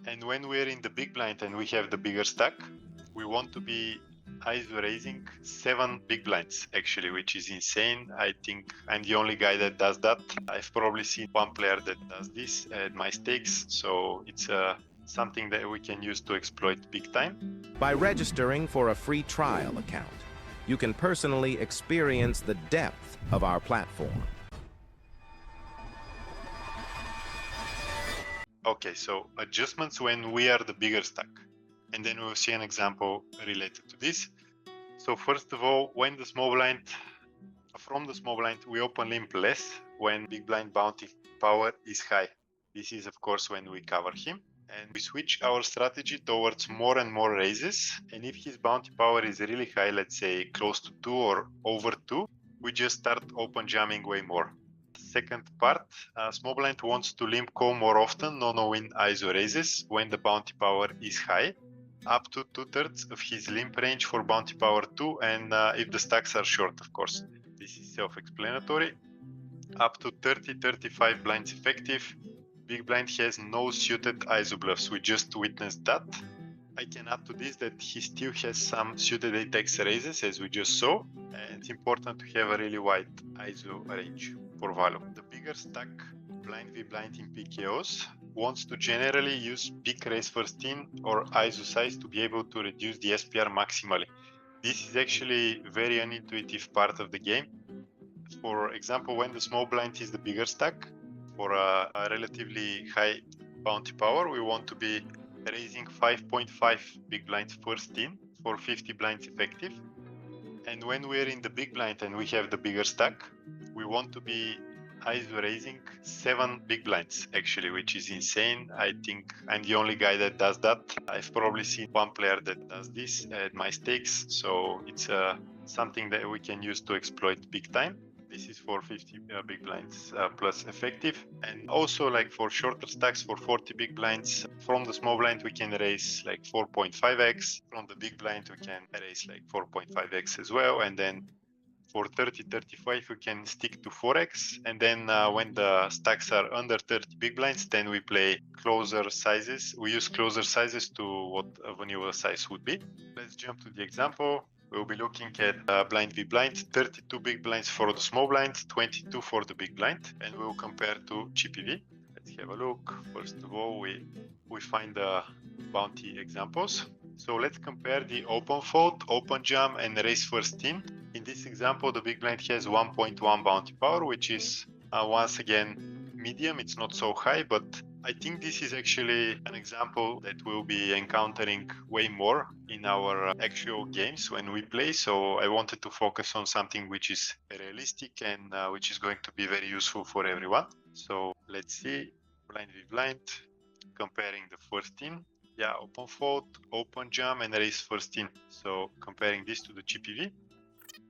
And when we're in the big blind and we have the bigger stack, we want to be ISO raising 7 big blinds actually, which is insane. I think I'm the only guy that does that. I've probably seen one player that does this at my stakes, so it's something that we can use to exploit big time. By registering for a free trial account, you can personally experience the depth of our platform. Okay, so adjustments when we are the bigger stack. And then we'll see an example related to this. So first of all, when the small blind, from the small blind, we open limp less when big blind bounty power is high. This is of course when we cover him. And we switch our strategy towards more and more raises. And if his bounty power is really high, let's say close to 2 or over 2, we just start open jamming way more. Second part, small blind wants to limp call more often, no-win ISO raises when the bounty power is high, up to 2/3 of his limp range for bounty power 2, and if the stacks are short, of course. This is self-explanatory. Up to 30-35 blinds effective. Big blind has no suited ISO bluffs. We just witnessed that. I can add to this that he still has some suited 8x raises, as we just saw, and it's important to have a really wide ISO range for value. The bigger stack, blind v blind in PKOs, wants to generally use big raise first in or ISO size to be able to reduce the SPR maximally. This is actually a very unintuitive part of the game. For example, when the small blind is the bigger stack, for a relatively high bounty power, we want to be raising 5.5 big blinds first in for 50 blinds effective. And when we're in the big blind and we have the bigger stack, we want to be ISO raising 7 big blinds actually, which is insane. I think I'm the only guy that does that. I've probably seen one player that does this at my stakes, so it's something that we can use to exploit big time. This is for 50 big blinds plus effective. And also like for shorter stacks, for 40 big blinds, from the small blind we can raise like 4.5x. From the big blind we can raise like 4.5x as well. And then for 30-35 we can stick to 4x. And then when the stacks are under 30 big blinds, then we play closer sizes. We use closer sizes to what a vanilla size would be. Let's jump to the example. We'll be looking at blind v blind, 32 big blinds for the small blind, 22 for the big blind, and we'll compare to GPV. Let's have a look. First of all, we find the bounty examples. So let's compare the open fold, open jam, and raise first in. In this example, the big blind has 1.1 bounty power, which is once again medium. It's not so high, but I think this is actually an example that we'll be encountering way more in our actual games when we play. So I wanted to focus on something which is realistic and which is going to be very useful for everyone. So let's see, blind v blind, comparing the first in. Yeah, open fold, open jam, and raise first in. So comparing this to the GPV.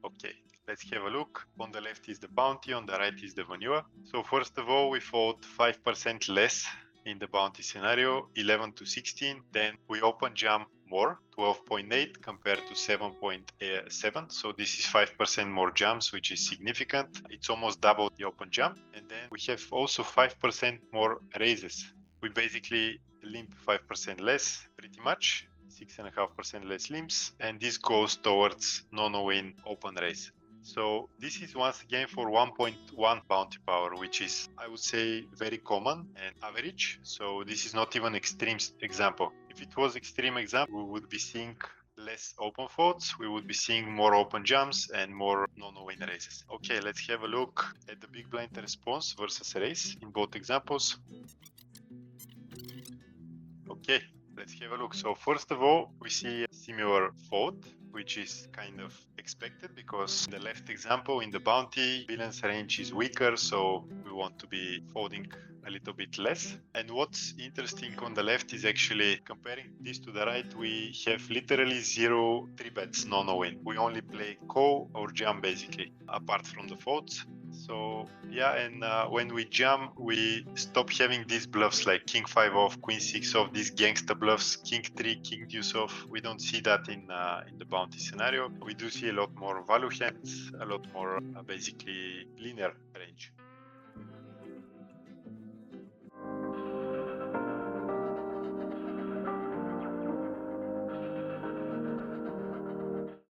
Okay, let's have a look. On the left is the bounty, on the right is the vanilla. So first of all, we fold 5% less in the bounty scenario, 11 to 16. Then we open jam more, 12.8 compared to 7.7. So this is 5% more jams, which is significant. It's almost double the open jam. And then we have also 5% more raises. We basically limp 5% less, pretty much. 6.5% less limps, and this goes towards no-win open raise. So this is once again for 1.1 bounty power, which is, I would say, very common and average. So this is not even extreme example. If it was extreme example, we would be seeing less open folds, we would be seeing more open jams and more no-win raises. Okay, let's have a look at the big blind response versus raise in both examples. Okay. Let's have a look. So first of all, we see a similar fold, which is kind of expected because the left example in the bounty, balance range is weaker, so we want to be folding a little bit less. And what's interesting on the left is actually comparing this to the right, we have literally 0 3-bets no-win. We only play call or jam basically, apart from the folds. So yeah, and when we jam, we stop having these bluffs like king 5 off, queen 6 off, these gangsta bluffs, king 3, king deuce off. We don't see that in the bounty scenario. We do see a lot more value hands, a lot more basically linear range.